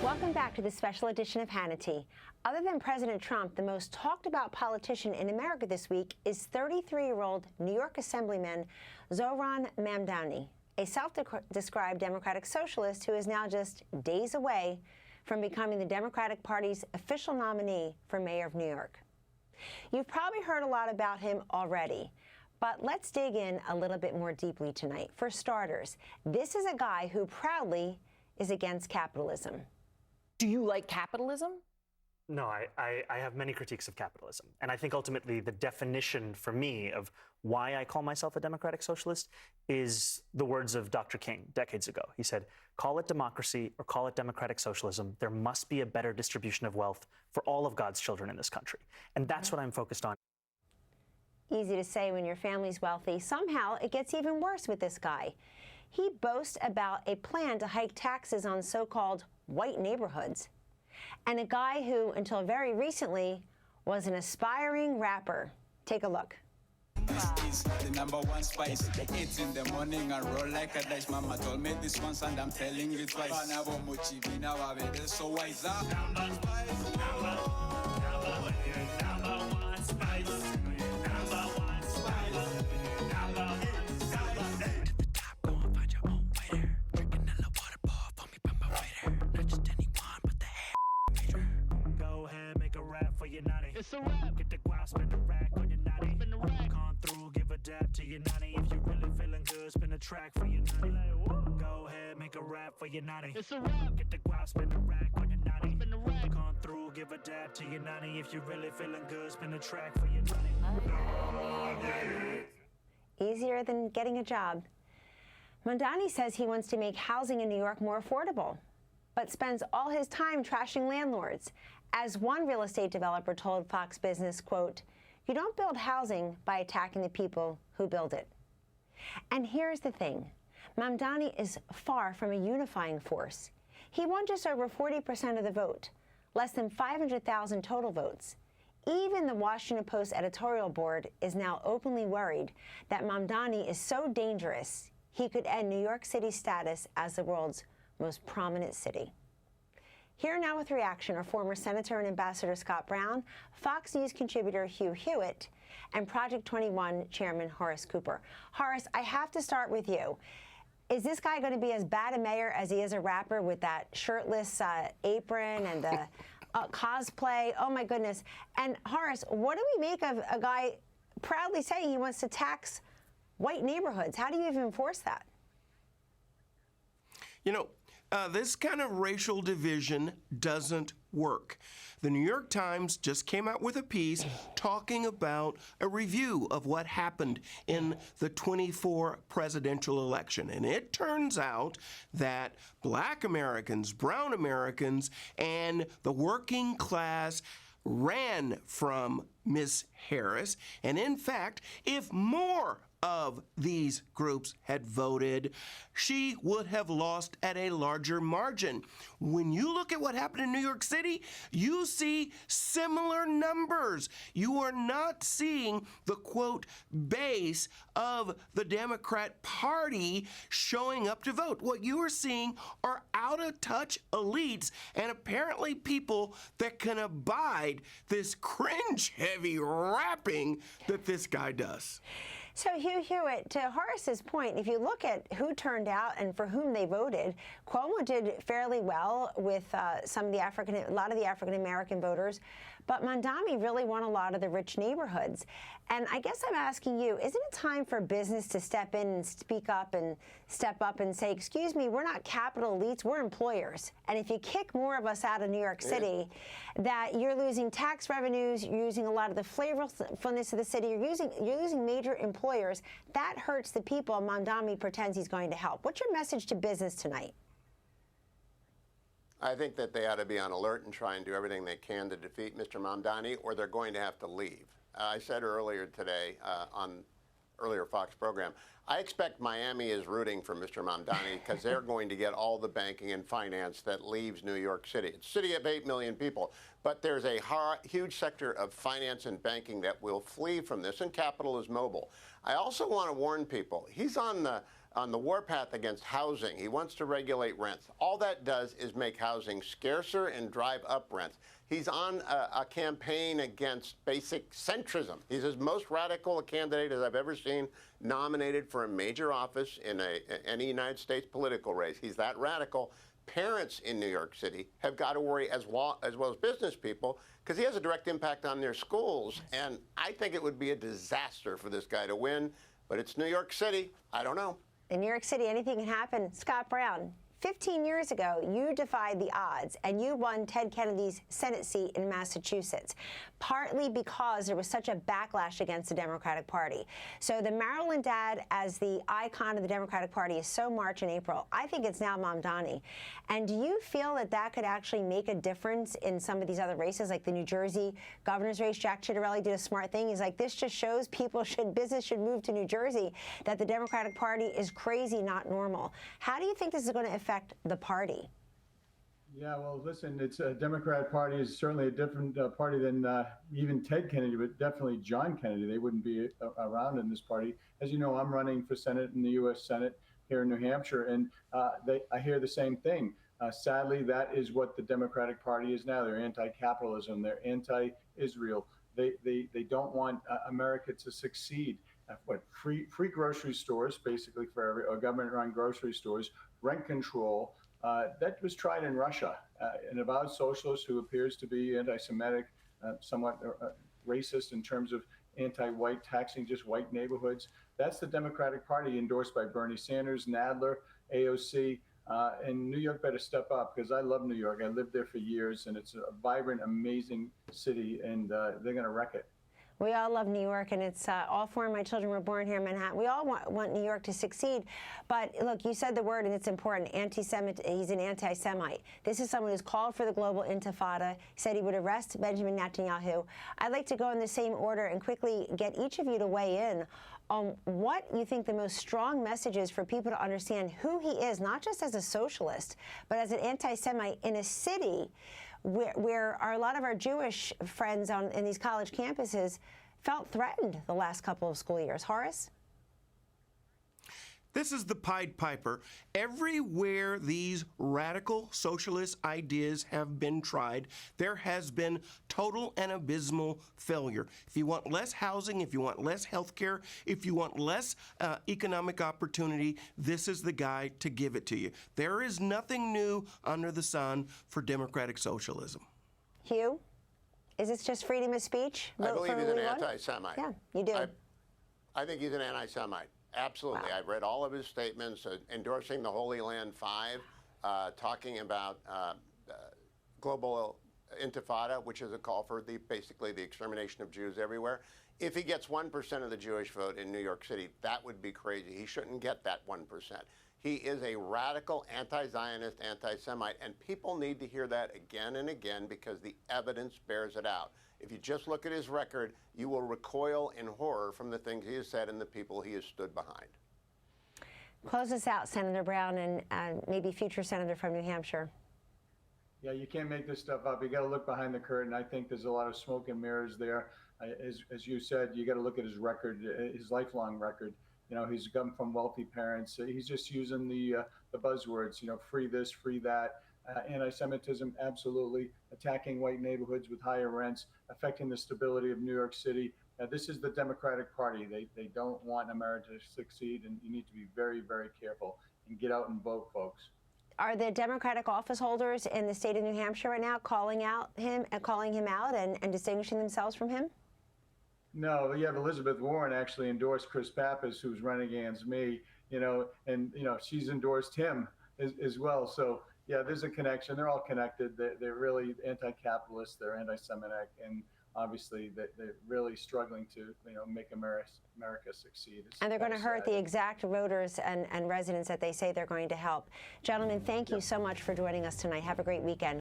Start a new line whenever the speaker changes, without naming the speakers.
Welcome back to this special edition of Hannity. Other than President Trump, the most talked about politician in America this week is 33-year-old New York Assemblyman Zohran Mamdani, a self-described Democratic socialist who is now just days away from becoming the Democratic Party's official nominee for mayor of New York. You've probably heard a lot about him already, but let's dig in a little bit more deeply tonight. For starters, this is a guy who proudly is against capitalism.
Do you like capitalism?
No, I have many critiques of capitalism. And I think ultimately the definition for me of why I call myself a democratic socialist is the words of Dr. King decades ago. He said, call it democracy or call it democratic socialism. There must be a better distribution of wealth for all of God's children in this country. And that's what I'm focused on.
Easy to say when your family's wealthy. Somehow it gets even worse with this guy. He boasts about a plan to hike taxes on so-called white neighborhoods, and a guy who, until very recently, was an aspiring rapper. Take a look.
This is the #1 spice. It's in the morning and roll like a dice. Mama told me this once and I'm telling you twice. So wise up. #1 spice. #1 spice. #1 spice.
It's a rap. Get the guap, spin the rack on your natty. Spin the rack. Come through, give a dab to your natty. If you really feeling good, spin a track for your natty. Go ahead, make a rap for your natty. It's a rap. Get the guap, spin the rack on your natty. Spin the rack. Come through, give a dab to your natty. If you really feeling good, spin a track for your natty.
Easier than getting a job. Mamdani says he wants to make housing in New York more affordable, but spends all his time trashing landlords. As one real estate developer told Fox Business, quote, "You don't build housing by attacking the people who build it." And here's the thing. Mamdani is far from a unifying force. He won just over 40% of the vote, less than 500,000 total votes. Even the Washington Post editorial board is now openly worried that Mamdani is so dangerous he could end New York City's status as the world's most prominent city. Here now with reaction are former Senator and Ambassador Scott Brown, Fox News contributor Hugh Hewitt, and Project 21 Chairman Horace Cooper. Horace, I have to start with you. Is this guy going to be as bad a mayor as he is a rapper with that shirtless apron and the cosplay? Oh, my goodness. And Horace, what do we make of a guy proudly saying he wants to tax white neighborhoods? How do you even enforce that?
You know, this kind of racial division doesn't work. The New York Times just came out with a piece talking about a review of what happened in the 24 presidential election. And it turns out that Black Americans, brown Americans, and the working class ran from Ms. Harris. And in fact, if more of these groups had voted, she would have lost at a larger margin. When you look at what happened in New York City, you see similar numbers. You are not seeing the, quote, base of the Democrat Party showing up to vote. What you are seeing are out-of-touch elites and apparently people that can abide this cringe-heavy rapping that this guy does.
So, Hugh Hewitt, to Horace's point, if you look at who turned out and for whom they voted, Cuomo did fairly well with a lot of the African-American voters, but Mamdani really won a lot of the rich neighborhoods. And I guess I'm asking you, isn't it time for business to step in and speak up and step up and say, excuse me, we're not capital elites, we're employers. And if you kick more of us out of New York City, that you're losing tax revenues, you're using a lot of the flavorfulness of the city, you're losing major employers. That hurts the people Mamdani pretends he's going to help. What's your message to business tonight?
I think that they ought to be on alert and try and do everything they can to defeat Mr. Mamdani, or they're going to have to leave. I said earlier today on earlier Fox program, I expect Miami is rooting for Mr. Mamdani because they're going to get all the banking and finance that leaves New York City. It's a city of 8 million people, but there's a huge sector of finance and banking that will flee from this, and capital is mobile. I also want to warn people, he's on the on the warpath against housing. He wants to regulate rents. All that does is make housing scarcer and drive up rents. He's on a campaign against basic centrism. He's as most radical a candidate as I've ever seen nominated for a major office in any United States political race. He's that radical. Parents in New York City have got to worry as well as business people, because he has a direct impact on their schools. And I think it would be a disaster for this guy to win. But it's New York City. I don't know.
In New York City, anything can happen. Scott Brown, 15 years ago, you defied the odds and you won Ted Kennedy's Senate seat in Massachusetts, partly because there was such a backlash against the Democratic Party. So the Maryland dad as the icon of the Democratic Party is so March and April. I think it's now Mamdani. And do you feel that that could actually make a difference in some of these other races, like the New Jersey governor's race? Jack Ciattarelli did a smart thing. He's like, this just shows business should move to New Jersey, that the Democratic Party is crazy, not normal. How do you think this is going to affect the party?
Yeah, well, listen, it's a Democratic Party is certainly a different party than even Ted Kennedy, but definitely John Kennedy. They wouldn't be around in this party. As you know, I'm running for Senate in the U.S. Senate here in New Hampshire, and I hear the same thing. Sadly, that is what the Democratic Party is now. They're anti-capitalism. They're anti-Israel. They don't want America to succeed. Free grocery stores, basically for government-run grocery stores, rent control. That was tried in Russia. An avowed socialist who appears to be anti-Semitic, somewhat racist in terms of anti-white, taxing just white neighborhoods. That's the Democratic Party endorsed by Bernie Sanders, Nadler, AOC. And New York better step up, because I love New York. I lived there for years, and it's a vibrant, amazing city, and they're going to wreck it.
We all love New York, and it's all four of my children were born here in Manhattan. We all want New York to succeed. But look, you said the word, and it's important, anti-Semite. He's an anti-Semite. This is someone who's called for the global intifada. He said he would arrest Benjamin Netanyahu. I'd like to go in the same order and quickly get each of you to weigh in on what you think the most strong message is for people to understand who he is, not just as a socialist, but as an anti-Semite in a city where a lot of our Jewish friends in these college campuses felt threatened the last couple of school years. Horace?
This is the Pied Piper. Everywhere these radical socialist ideas have been tried, there has been total and abysmal failure. If you want less housing, if you want less health care, if you want less economic opportunity, this is the guy to give it to you. There is nothing new under the sun for democratic socialism.
Hugh, is this just freedom of speech?
I believe he's an anti-Semite.
Yeah, you do.
I think he's an anti-Semite. Absolutely.
Wow.
I've read all of his statements endorsing the Holy Land Five, talking about global intifada, which is a call for basically the extermination of Jews everywhere. If he gets 1% of the Jewish vote in New York City, that would be crazy. He shouldn't get that 1%. He is a radical anti-Zionist, anti-Semite, and people need to hear that again and again, because the evidence bears it out. If you just look at his record, you will recoil in horror from the things he has said and the people he has stood behind.
Close us out, Senator Brown, and maybe future senator from New Hampshire.
Yeah, you can't make this stuff up. You got to look behind the curtain. I think there's a lot of smoke and mirrors there. As you said, you got to look at his record, his lifelong record. You know, he's come from wealthy parents. He's just using the buzzwords, you know, free this, free that. Anti-Semitism, absolutely. Attacking white neighborhoods with higher rents, affecting the stability of New York City. This is the Democratic Party. They don't want America to succeed, and you need to be very, very careful and get out and vote, folks.
Are the Democratic office holders in the state of New Hampshire right now calling him out and distinguishing themselves from him?
No, you have Elizabeth Warren actually endorsed Chris Pappas, who's running against me, you know, and, you know, she's endorsed him as well. So, yeah, there's a connection. They're all connected. They're really anti-capitalist. They're anti-Semitic, and obviously they're really struggling to, you know, make America succeed.
And they're going to hurt the exact voters and residents that they say they're going to help. Gentlemen, thank you so much for joining us tonight. Have a great weekend.